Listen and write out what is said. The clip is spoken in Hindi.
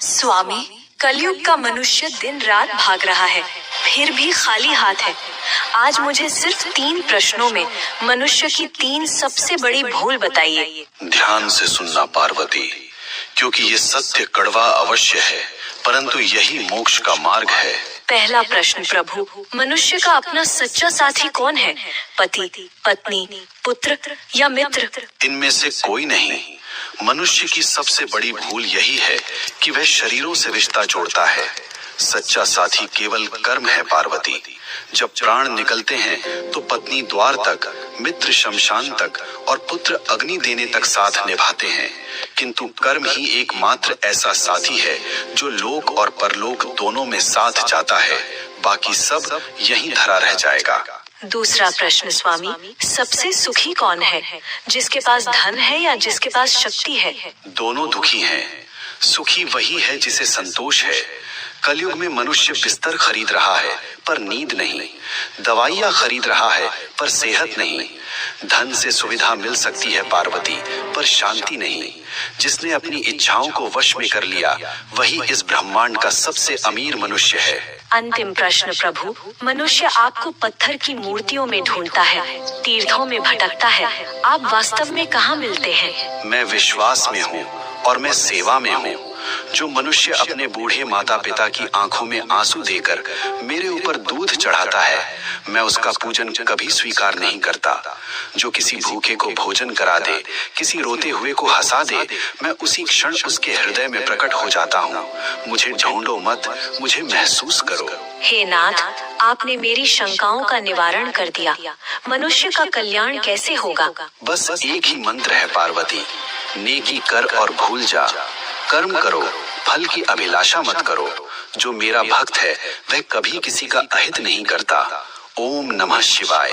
स्वामी, कलयुग का मनुष्य दिन रात भाग रहा है, फिर भी खाली हाथ है। आज मुझे सिर्फ 3 प्रश्नों में मनुष्य की 3 सबसे बड़ी भूल बताइए। ध्यान से सुनना पार्वती, क्योंकि ये सत्य कड़वा अवश्य है, परंतु यही मोक्ष का मार्ग है। पहला प्रश्न प्रभु, मनुष्य का अपना सच्चा साथी कौन है? पति, पत्नी, पुत्र या मित्र? इनमें से कोई नहीं। मनुष्य की सबसे बड़ी भूल यही है कि वह शरीरों से रिश्ता जोड़ता है। सच्चा साथी केवल कर्म है पार्वती। जब प्राण निकलते हैं तो पत्नी द्वार तक, मित्र शमशान तक और पुत्र अग्नि देने तक साथ निभाते हैं, किंतु कर्म ही एकमात्र ऐसा साथी है जो लोक और परलोक दोनों में साथ जाता है। बाकी सब यहीं धरा रह जाएगा। दूसरा प्रश्न स्वामी, सबसे सुखी कौन है? जिसके पास धन है या जिसके पास शक्ति है? दोनों दुखी हैं। सुखी वही है जिसे संतोष है। कलयुग में मनुष्य बिस्तर खरीद रहा है पर नींद नहीं, दवाइयाँ खरीद रहा है पर सेहत नहीं। धन से सुविधा मिल सकती है पार्वती, पर शांति नहीं। जिसने अपनी इच्छाओं को वश में कर लिया वही इस ब्रह्मांड का सबसे अमीर मनुष्य है। अंतिम प्रश्न प्रभु, मनुष्य आपको पत्थर की मूर्तियों में ढूंढता है, तीर्थों में भटकता है, आप वास्तव में कहाँ मिलते हैं? मैं विश्वास में हूँ और मैं सेवा में हूँ। जो मनुष्य अपने बूढ़े माता पिता की आंखों में आंसू देकर मेरे ऊपर दूध चढ़ाता है, मैं उसका पूजन कभी स्वीकार नहीं करता। जो किसी भूखे को भोजन करा दे, किसी रोते हुए को हंसा दे, मैं उसी क्षण उसके हृदय में प्रकट हो जाता हूँ। मुझे ढूंढो मत, मुझे महसूस करो। हे नाथ, आपने मेरी शंकाओं का निवारण कर दिया। मनुष्य का कल्याण कैसे होगा? बस एक ही मंत्र है पार्वती, नेकी कर और भूल जा। कर्म करो, फल की अभिलाषा मत करो। जो मेरा भक्त है वह कभी किसी का अहित नहीं करता। ओम नमः शिवाय।